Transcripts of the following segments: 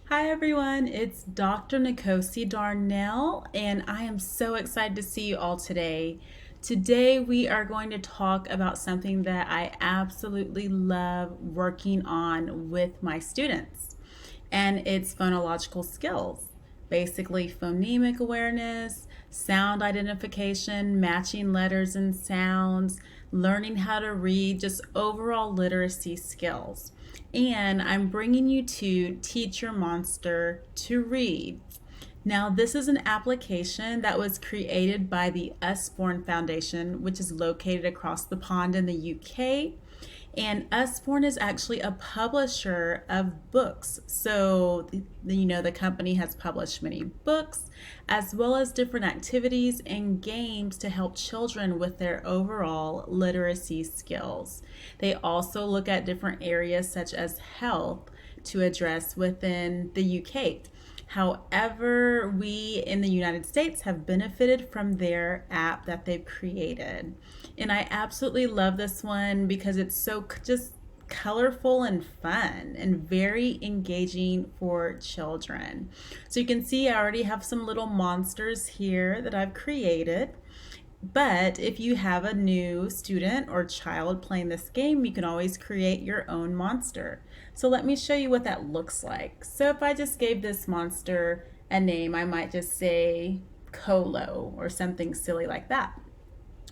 Hi everyone, it's Dr. Nikosi Darnell, and I am so excited to see you all today. Today we are going to talk about something that I absolutely love working on with my students, and it's phonological skills. Basically, phonemic awareness, sound identification, matching letters and sounds, learning how to read, just overall literacy skills. And I'm bringing you to Teach Your Monster to Read. Now, this is an application that was created by the Usborne Foundation, which is located across the pond in the UK. And Usborne is actually a publisher of books. So, the company has published many books as well as different activities and games to help children with their overall literacy skills. They also look at different areas such as health to address within the UK. However, we in the United States have benefited from their app that they've created. And I absolutely love this one because it's so just colorful and fun and very engaging for children. So you can see I already have some little monsters here that I've created. But if you have a new student or child playing this game, you can always create your own monster. So let me show you what that looks like. So if I just gave this monster a name, I might just say Colo or something silly like that.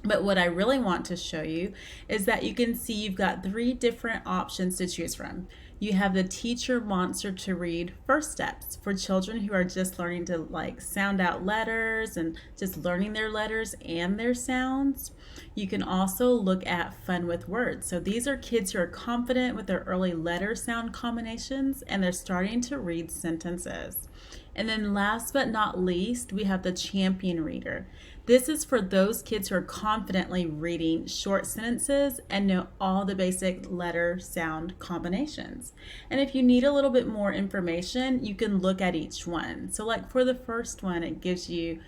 But what I really want to show you is that you can see you've got three different options to choose from. You have the Teach Your Monster to Read First Steps for children who are just learning to sound out letters and just learning their letters and their sounds. You can also look at Fun with Words. So these are kids who are confident with their early letter sound combinations and they're starting to read sentences. And then last but not least, we have the Champion Reader. This is for those kids who are confidently reading short sentences and know all the basic letter sound combinations. And if you need a little bit more information, you can look at each one. So like for the first one, it gives you,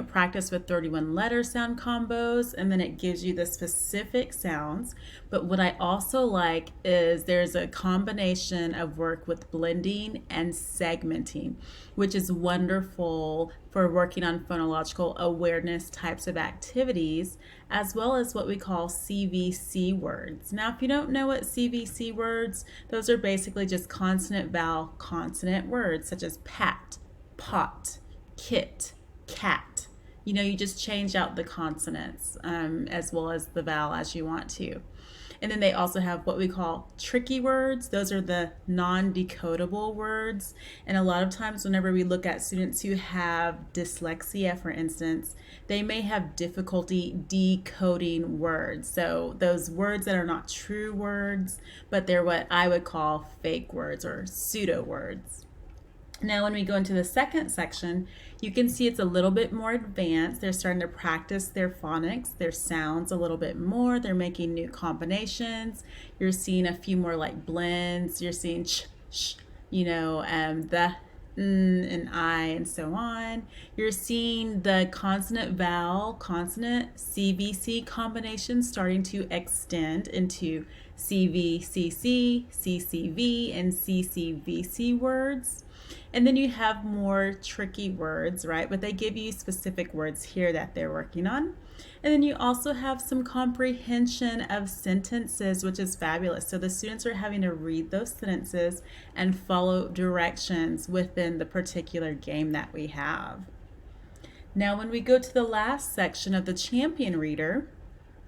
practice with 31 letter sound combos, and then it gives you the specific sounds. But what I also like is there's a combination of work with blending and segmenting, which is wonderful for working on phonological awareness types of activities, as well as what we call CVC words. Now, if you don't know what CVC words, those are basically just consonant, vowel, consonant words such as pat, pot, kit, cat. You just change out the consonants as well as the vowel as you want to. And then they also have what we call tricky words. Those are the non-decodable words. And a lot of times whenever we look at students who have dyslexia, for instance, they may have difficulty decoding words. So those words that are not true words, but they're what I would call fake words or pseudo words. Now, when we go into the second section, you can see it's a little bit more advanced. They're starting to practice their phonics, their sounds a little bit more. They're making new combinations. You're seeing a few more like blends. You're seeing ch, sh, the and I and so on. You're seeing the consonant vowel, consonant CVC combinations starting to extend into CVCC, CCV, and CCVC words. And then you have more tricky words, right? But they give you specific words here that they're working on. And then you also have some comprehension of sentences, which is fabulous. So the students are having to read those sentences and follow directions within the particular game that we have. Now, when we go to the last section of the Champion Reader,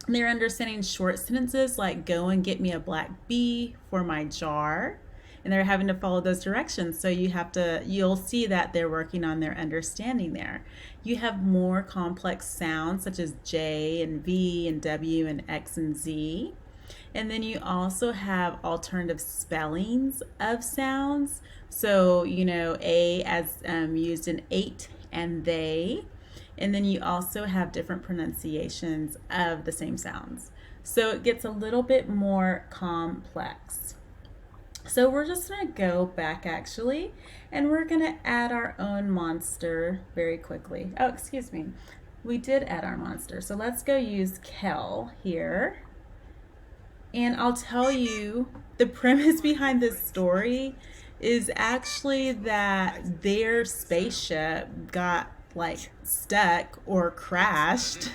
they're understanding short sentences like go and get me a black bee for my jar. And they're having to follow those directions. So you'll see that they're working on their understanding there. You have more complex sounds such as J and V and W and X and Z. And then you also have alternative spellings of sounds. So, A as used in ate and they. And then you also have different pronunciations of the same sounds. So it gets a little bit more complex. So we're just going to go back actually, and we're going to add our own monster very quickly. Oh, excuse me. We did add our monster. So let's go use Kel here. And I'll tell you the premise behind this story is actually that their spaceship got like stuck or crashed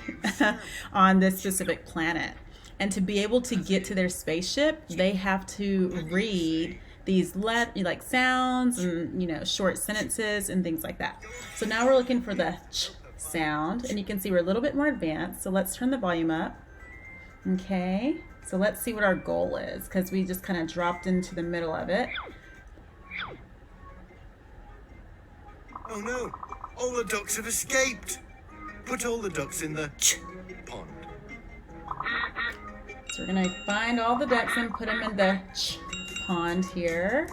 on this specific planet. And to be able to get to their spaceship, they have to read these like sounds and short sentences and things like that. So now we're looking for the ch sound, and you can see we're a little bit more advanced. So let's turn the volume up. Okay, so let's see what our goal is, because we just kind of dropped into the middle of it. Oh no, all the ducks have escaped. Put all the ducks in the pond. So we're gonna find all the ducks and put them in the pond here.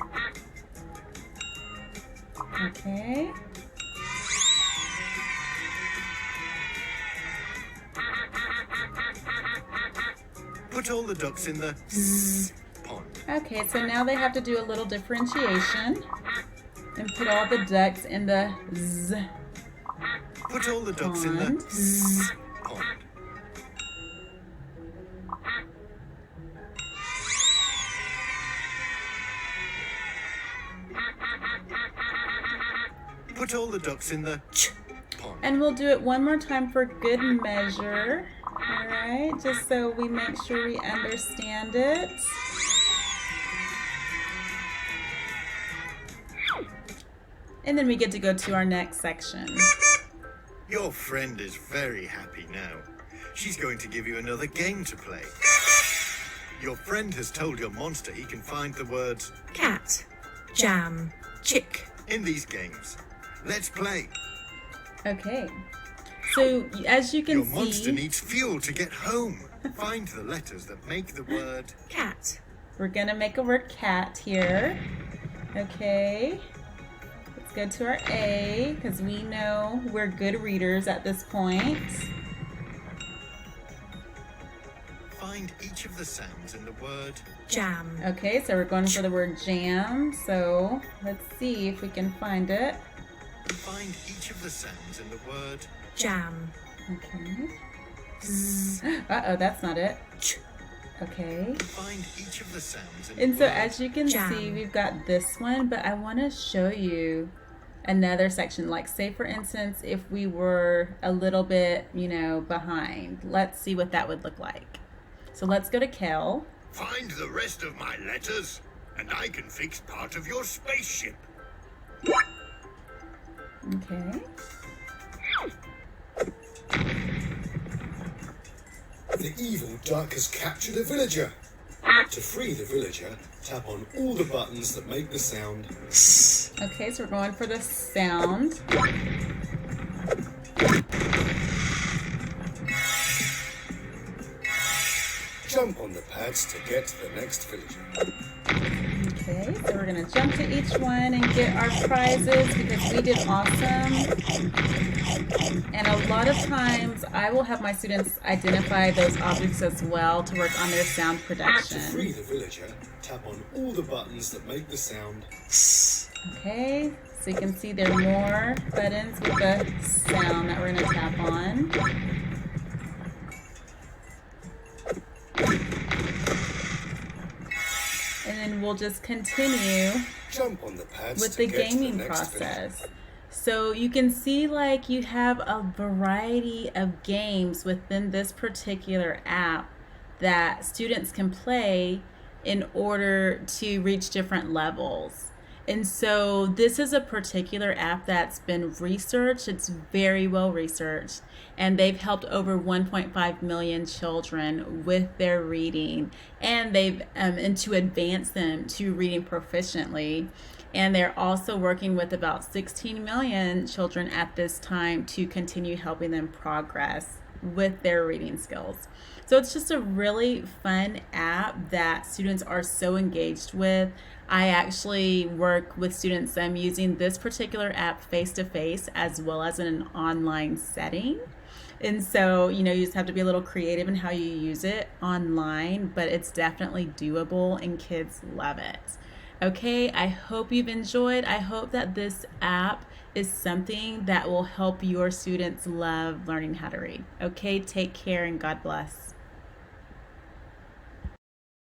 Okay. Put all the ducks in the pond. Okay, so now they have to do a little differentiation and put all the ducks in the z. Put all the ducks in the pond. Put all the ducks in the pond. And we'll do it one more time for good measure. All right, just so we make sure we understand it. And then we get to go to our next section. Your friend is very happy now. She's going to give you another game to play. Your friend has told your monster he can find the words cat, jam, chick in these games. Let's play. Okay. So as you can Your monster see, needs fuel to get home. Find the letters that make the word cat. we're gonna make a word cat here. Okay. Let's go to our A, because we know we're good readers at this point. Find each of the sounds in the word Jam. Okay, so we're going for the word jam. So let's see if we can find it. Find each of the sounds in the word Jam. Okay. Z. Uh-oh, that's not it. Okay. Find each of the sounds in And the so word as you can Jam. see, we've got this one, but I want to show you another section. Like, say for instance, if we were a little bit, behind, let's see what that would look like. So let's go to Kel. Find the rest of my letters, and I can fix part of your spaceship. Okay. The evil duck has captured a villager. To free the villager, tap on all the buttons that make the sound S. Okay, so we're going for the sound. Jump on the pads to get to the next villager. Okay, so we're going to jump to each one and get our prizes because we did awesome. And a lot of times I will have my students identify those objects as well to work on their sound To production. free the villager, tap on all the buttons that make the sound S. Okay, so you can see there are more buttons with the sound that we're going to tap on. And then we'll just continue Jump on the pads with to the get to the gaming next villager. process. So you can see like you have a variety of games within this particular app that students can play in order to reach different levels. And so this is a particular app that's been researched. It's very well researched, and they've helped over 1.5 million children with their reading, and they've and to advance them to reading proficiently. And they're also working with about 16 million children at this time to continue helping them progress with their reading skills. So it's just a really fun app that students are so engaged with. I actually work with students using this particular app face-to-face as well as in an online setting. And so, you just have to be a little creative in how you use it online, but it's definitely doable and kids love it. Okay, I hope you've enjoyed. I hope that this app is something that will help your students love learning how to read. Okay, take care and God bless.